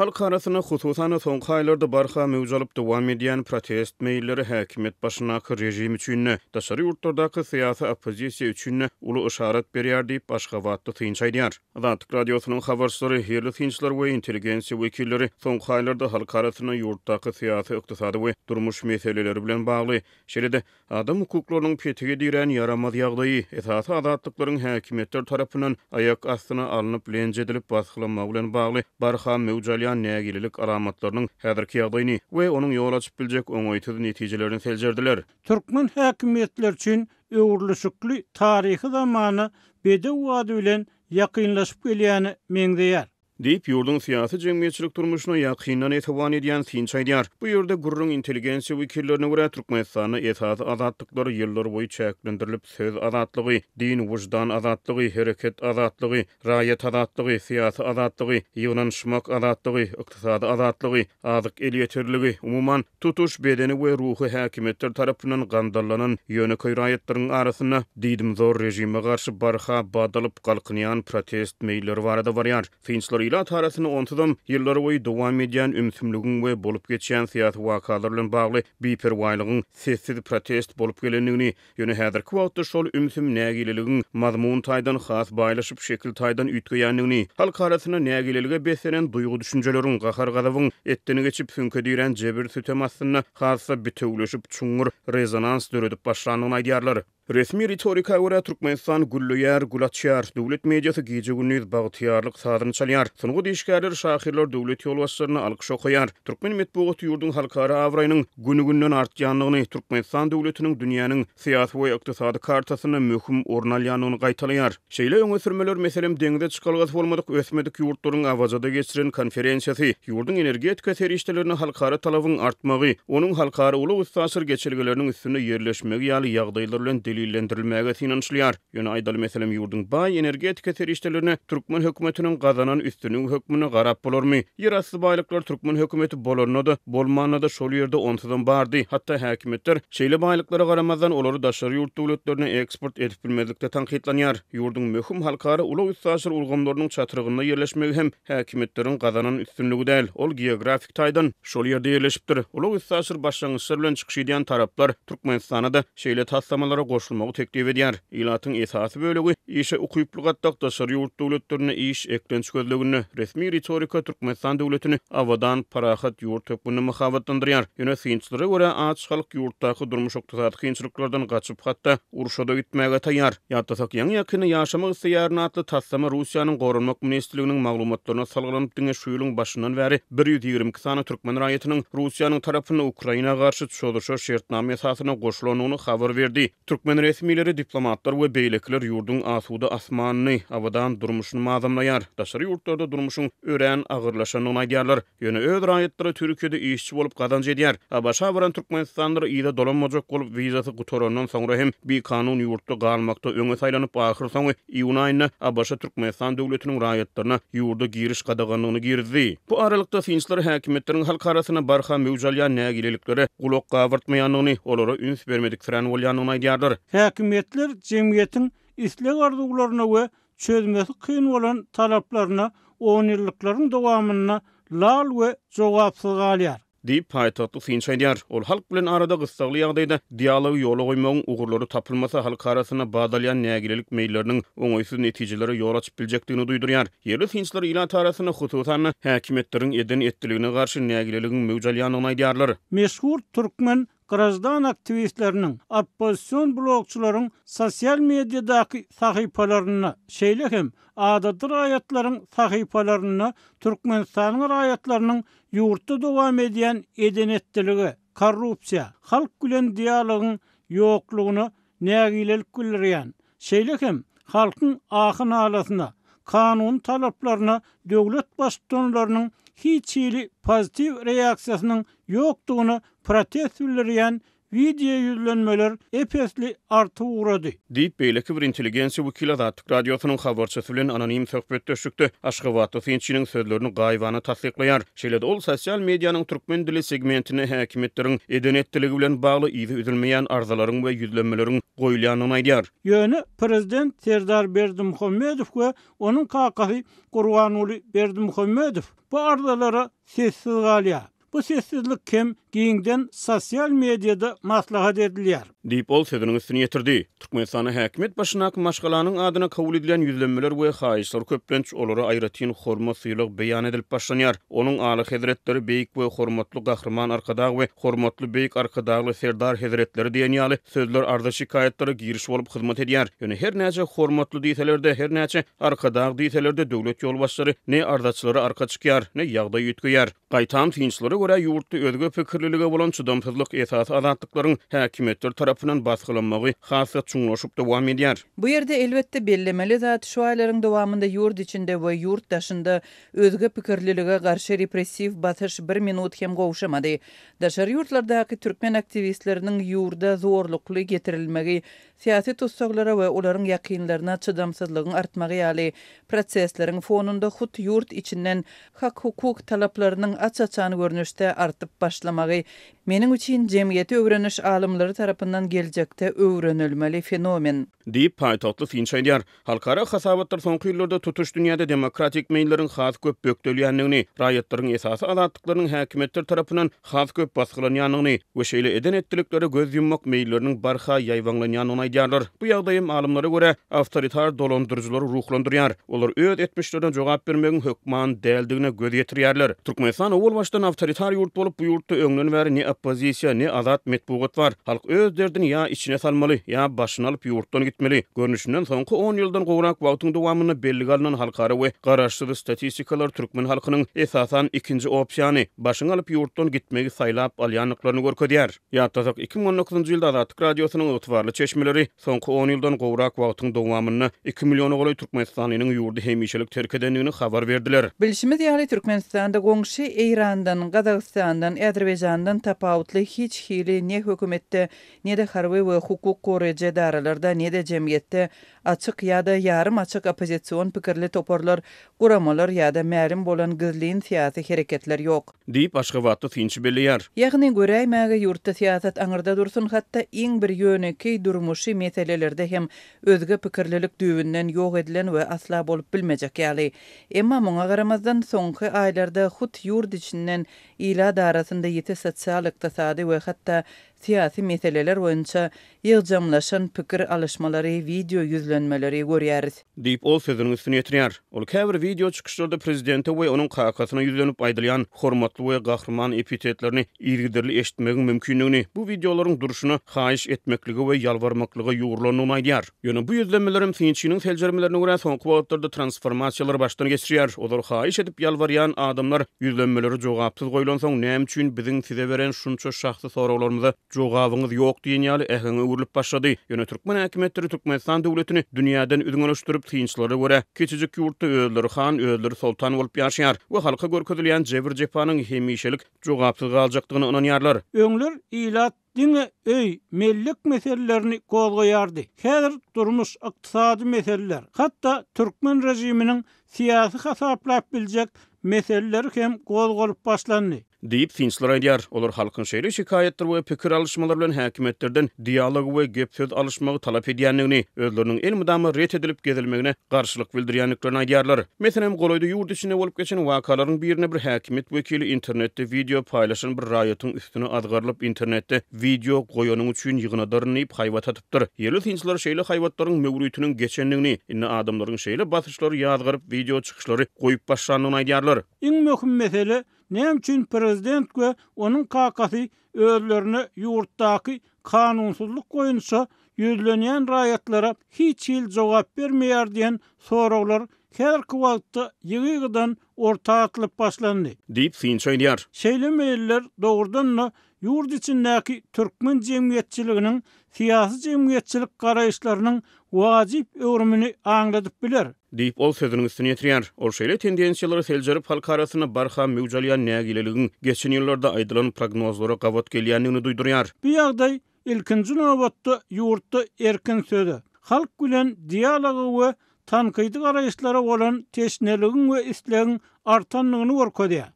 Halk arasına hususan soňky aýlarda barha mewjalyp dowam edýän protest meýilleri häkimet başynaky rejim üçin, daşary ýurtlardaky syýasy oppozisiýa üçin uly işaret berýär diýip başga wagtda tynçaýdýar. Azatlyk radiosynyň habarçylary, herli tynçlar we intelligensiýa wekilleri soňky aýlarda halk arasına ýurtdaky syýasy, ykdysady we durmuş meseleleri bilen bagly şeýle-de adam hukuklarynyň petigi diýen yaramaz ýagdaýy, esasy azatlyklaryň häkimetler tarapyndan ayak astyna alınıp lenjedilip baskylamagy bilen bagly barha mewjal nägililik alamatlarynyň häzirki ýagdaýyny we onuň ýol açyp biljek oňoýsuz netijelerini seljerdiler. Türkmen häkimetler üçin öwürlüşikli taryhy zamany bedew wady bilen ýakynlaşyp gelýäni meňzeýär. Deyip yurdun siyasi cemiyetçilik durmuşuna yakından etiban ediyen tynçaýdýar. Bu yurda gurrun inteligensiýa wekillerine görä Türkmenistany esasy azatlyklary ýyllar boýy çäklendirilip söz azatlygy, din wujdan azatlygy, hereket azatlygy, raýat azatlygy, siyasi azatlygy, ýygnanşmak azatlygy, ykdysady azatlygy, azyk el ýetirligi, umuman tutuş bedeni we ruhy häkimetler tarapyndan gandallanan ýöneköy raýatlaryň arasyna diýdim zor rejime garşy barha badalyp galkynýan protest meýilleri barada barýar. Tynçlar ila tarasını ontudum yılları boyu dowam edýän ümsümlügün we bolup geçýän syýasy wakalar bilen bagly biperwaýlygyň sessiz protest bolup gelendigini ýöne häzirki wagtda şol ümsüm nägililigiň mazmun taýdan has baýlaşyp şekil taýdan üýtgeýändigini, halk arasyna nägililige beslenen duýgu düşünjeleriň gahar gazabyň etdeni geçip sünke diýen jebir sütemasyna hassa bitewleşip çuňur rezonans döredip başlanyny aýdýarlar. Resmi retorika görä Türkmenistan gulluýar, gulatçýar, döwlet mediýasy gije gündüz bagtyýarlyk sadyny çalýar. Sonuňy diýişgärler şahirler döwlet ýolbaşçylaryna alkyş okaýar. Türkmen medeniýet ýurdun halkara awraýynyň günü-günden artýanlygyny, Türkmenistan döwletiniň dünýäniň syýasy we ykdysady kartasyna möhüm orun alýanlygyny gaýtalyar. Şeýle öňe sürmeler meselem deňde çykalgasy bolmadyk ösmedik ýurtlaryň awajada geçiren konferensiýasy, ýurdun energetika serişdelerini halkara talabyň artmagy, onuň halkara uly ustasyr geçirgeleriniň üstüne ýerleşmegi ýaly ýagdaýlar bilen delillendirilmäge synançlyar. Ýöne aýdaly meselem ýurdun baý energetika serişdelerini Türkmen hökümetiniň gazanan üstünlüğü hökmüne garap bolarmy? Ýerasty baýlyklar Türkmen hökümeti bolarnada, bolmanada şol ýerde ontudan bardy. Hatda häkimetler şeýle baýlyklara garamazdan olary daşary ýurt döwletlerine eksport edip bilmezlikde tanqidlanýar. Ýurdun möhüm halkara uly ustasyr ulgamlarynyň çatyrygyna ýerleşmegi hem häkimetleriň gazanan üstünlügi däl, ol geografik taýdan şol ýerde ýerleşipdir. Uly ustasyr başlangyçlar bilen çykyş edýän taraplar Türkmenistana da şeýle taslamalara goşulmagy teklip edýär. Ilatyň esasy bölegi işe ukyp gatdak daşary ýurt döwletlerine iş eklenç gözlegini resmi retorika Türkmenistan döwletini awadan parahat ýurt hökmüne muhabatlandyrýar. Ýöne synçlara görä aç halk ýurtdaky durmuş ykdysady kynçylyklardan gaçyp hatda uruşada gitmäge taýýar. Ýa-da ýaňy ýakyny ýaşamak istiýarına atly taslama Russiýanyň gorunmak ministrliginiň maglumatlaryna salgylanyp diňe şu ýylyň başyndan bäri 122 sany türkmen raýatynyň Russiýanyň tarapyna Ukraina garşy çöldürşe şertname esasyna goşulanyny habar berdi. Türkmen resmileri, diplomatlar we beýlekler ýurdun asuda asmanyny awadan durmuşyny mazamlaýar. Daşary ýurtlarda durmuşyň ören agyrlaşanyny aýdýarlar. Ýöne öz raýatlary Türkiýede işçi bolup gazanç edýär. Başa baran Türkmenistanlylar ýa-da dolanmajak bolup wizasy gutorandan soňra hem bir kanun ýurtda galmakda öňe saýlanyp ahir soňy iýun aýyna başa Türkmenistan döwletiniň raýatlaryna ýurda giriş gadaganyny girdi. Bu aralykda finçler häkimetleriň halk arasyna barha mewjalýan nägililikleri gulak gawurtmaýanyny, olara üns bermedik fren bolýanyny aýdýarlar. Häkimetler jemgyýetiň isleg arzuwlaryna we çözmesi kyn bolan talaplaryna 10 ýyllyklaryň dowamyna lal we jogapsyz galýar. Deyip paýtatly synçaýdýar. Ol halk bilen arada gysgaly ýagdaýda dialog ýola goýmagyň ugurlary tapylmasa halk arasynda badalýan nägililik meýilleriniň oňoýsuz netijeleri ýol açyp biljekdigini duýdurýar. Ýerli synçlar ila tarasyna hususan häkimetleriň eden etdiligine garşy nägililigiň mewjalýanyny aýdýarlar. Meşhur türkmen Grazdan aktivistlerinin, oppozisyon blogçuların sosyal medyadaky sahypalaryna, şeýle hem adaty raýatlaryň sahypalaryna Türkmenistanyň raýatlarynyň ýurtda dowam edýän edenetdiligi, korrupsiýa, halk bilen dialogyň ýoklugyny nägilelik bildirýän. Şeýle hem halkyň ahyn alasyna, kanun talaplaryna döwlet başçylarynyň hiç pozitiv reaksiýasynyň ýokdugyny protest bildirýän video yüzlenmeler epesli artı uğradı. Deyip beýleki bir intelligensiýa wekili Azatlyk radiosynyň habarçysy bilen anonim söhbetdeşikde Aşgabatda Finçiniň sözlerini gaýbana tasdikleýär. Şeýle-de ol sosial mediýanyň türkmen dili segmentine häkimetleriň edenetdiligi bilen bagly izi üzülmeýän arzalaryň we yüzlenmeleriň goýulyanyny aýdýar. Ýöne prezident Serdar Berdimuhammedow we onuň kakasy Gurbanuly Berdimuhammedow bu arzalara sessiz galýar. Bu sessizlik kim giňden sosial mediada maslahat edilýär. Deyip ol sözüniň üstüne ýetirdi. Türkmenistana häkimet başynaky maşgalanyň adyna kabul edilen yüzlenmeler we haýyşlar köplenç olary aýratyn hormat suýluk beýan edilip başlanýar. Onuň aly hezretleri beýik we hormatly gahrman arkadag we hormatly beýik arkadagly Serdar hezretleri diýen ýaly sözler arda şikaýetlere giriş bolup hyzmat edýär. Ýöne her näçe hormatly diýselerde, her näçe arkadag diýselerde döwlet ýolbaşçylary ne ardaçylary arka çykýar, ne ýagdaý ýetgeýär. Gaýtan finçlere görä ýurtda özge pikirliligi bolan çydamsyzlyk esasy azatlyklaryň häkimetler tarapyndan baskılanmagy hasat çuňlaşyp dowam edýär. Bu ýerde elbetde bellemeli zat şu aýlaryň dowamında ýurt içinde we ýurt daşynda özge pikirlilige garşy repressiv batyş 1 minut hem gowşamady. Daşary ýurtlardaky türkmen aktivistleriniň ýurda zorlukly getirilmegi, siýasy tutsaklara we olaryň ýakynlaryna çydamsyzlygyň artmagy ýaly prosesleriň fonunda hut ýurt içinden hak hukuk talaplarynyň açaçany görnüşde artyp başlamagy meniň üçin jemgyýeti öwreniş alymlary tarapyndan geljekde öwrenilmeli fenomen. Deyip paýtagtly Finç aýdýar. Halkara hasabatlar soňky ýyllarda tutuş dünýäde demokratik meýilleriň has köp bökdelýändigini, raýatlaryň esasy azatlyklarynyň häkimetler tarapyndan has köp baskylanýanyny we şeýle edenetdilikleri göz yummak meýilleriniň barha ýaýwanlanýanyny aýdýarlar. Bu ýagdaýym alymlara görä awtoritar dolandyrjylary ruhlandyrýar. Olar öz etmişlerden jogap bermegin hökman däldigine göz ýetirýärler. Türkmenistan owul başdan awtoritar ýurt bolup bu ýurtda öňden bäri ne oppozisiýa, ne azat metbugat bar. Halk öz derdini ýa içine salmaly, ýa başyny alyp ýurtdan gitmeli. Görnüşinden soňky 10 ýyldan gowrak wagtyň dowamyny belli galynan halkara we garaşsyz statistikalar türkmen halkynyň esasan ikinji opsiýany başyny alyp ýurtdan gitmegi saýlap alýanlyklaryny görkezýär. Ýa-da 2019-njy ýylda Azatlyk radiosynyň ýetwarly çeşmeleri soňky 10 ýyldan gowrak wagtyň dowamyny 2 million goly Türkmenistanyň ýurdy hemişelik terk edenligini habar berdiler. Bilişimiz ýaly Türkmenistanda goňşy Eýrandan, Gazagstandan, Äzerbeýjandan tapawutly hiç hili ne hökümetde, ne de harby we hukuk goraýjy daralarda, ne de jemgyýetde açyk ýa-da ýarym açyk opozisiýon pikirli toporlar, guramalar ýa-da mälim bolan gizlin siýasy hereketler ýok. Deyip Aşgabatda Finç belleýär. Ýagny göräýmäge ýurtda siýasat aňyrda dursun, hatda iň bir ýöneki durmuşy meselelerde hem özge pikirlilik düwünden ýok edilen we asla bolup bilmejek ýaly. Emma muňa garamazdan soňky aýlarda hut ýurt içinden ila darasynda ýete sosial, ykdysady we hatda siýasy meseleler boýunça ýygjamlaşan pikir alışmalary, video yüzlenmeleri görýäris. Deyip ol sözüniň üstüne ýetirýär. Ol käbir video çykyşlarda prezidenti we onuň kakasyna yüzlenip aýdylýan hormatly we gahrman epitetlerini ýergiderli eşitmegiň mümkinligini, bu videolaryň duruşyny haýyş etmekligi we ýalbarmaklygy ýuwrulanyny aýdýar. Ýöne bu yüzlenmelerim Finçiniň seljermelerine görä soňky wagtlarda transformasiýalar başdan geçirýär. Olar haýyş edip ýalbarýan adamlar yüzlenmeleri jogapsyz goýulansoň näme üçin biziň size beren şunça şahsy sorawlarymyza jogabyňyz ýok diýen ýaly ähňe urulyp başlady. Ýöne türkmen häkimetleri Türkmenistan döwletini dünýäden üdüňleşdirip finçlary görä keçijik ýurtda özleri han, özleri sultan bolup ýaşaýar we halka görkezilýän jebir jepanyň hemişelik jogapsyz galjakdygyny inanýarlar. Öňler ilat dine öy mellik meselelerini gozgoýardy. Häzir durmuş ykdysady meseleler, hatda türkmen rejiminiň siýasy hasaplap biljek meseleleri hem gozgolup başlandy. Deyip Finçler aýdýar. Olar halkyň şeýle şikaýetler we pikir alışmalary bilen häkimetlerden dialog we gep söz alışmagy talap edýändigini, özleriniň el mudamy ret edilip gezilmegine garşylyk bildirýänliklerini aýdýarlar. Meselem goloýda ýurt içinde bolup geçen wakalaryň birine bir häkimet wekili internetde video paýlaşan bir raýatyň üstüne adgarlyp internetde video goýanyň üçin ýygynadyryp haýwat atypdyr. Ýerli Finçler şeýle haýwatlaryň möwrütiniň geçenligini, inne adamlaryň şeýle basyşlary ýazgyryp video çykyşlary goýup başlanyny aýdýarlar. Iň möhüm mesele näme üçin prezident we onuň kakasy özlerine ýurtdaky kanunsuzlyk goýunça yüzlenýän raýatlara hiç ýyl jogap bermeýär diýen sorawlar her wagtda ýygydan orta atlyp başlandy. Deyip Finç aýdýar. Şeýle meýiller dogrudan ýurt içindäki türkmen jemgyýetçiliginiň siýasy jemgyýetçilik garaýşlarynyň wajyp öwrümini aňladyp biler. Deyip ol sözünün üstüne yetirýär. Orşeýle tendensiýalary seljerip halk arasyna barha mewjalyan nägileligiň geçen ýyllarda aýdylan prognozlara gawat gelýändigini duýdurýar. Bu ýagdaý ilkinji nowatda ýurtda erkin söze, halk bilen dialogy we tankydy garaýşlara bolan teşneligiň we islegiň artanlygyny görkezýär.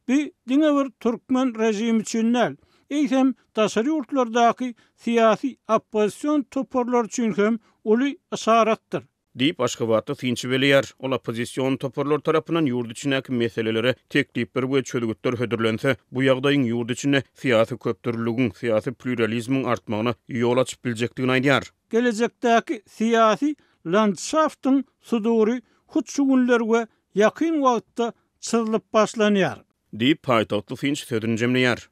Bu diňe bir türkmen rejimi üçin näl, eýsem daşary ýurtlardaky syýasy opposision toporlar üçin hem uly asaratdyr. Deyip Aşgabatda finçi belýär. Ol opposision toporlar tarapyndan ýurt içindäki meselelere teklipler we çözgütler hödürlense, bu ýagdaýyň ýurt içinde syýasy köpdürlügiň, syýasy pluralizmiň artmagyna ýol açyp biljekdigini aýdýar. Gelecekdäki syýasy landşaftyň sudury hut şu günler we ýakyn wagtda çyzylyp başlanýar. Deyip paýtagtly finç sözüni jemleýär.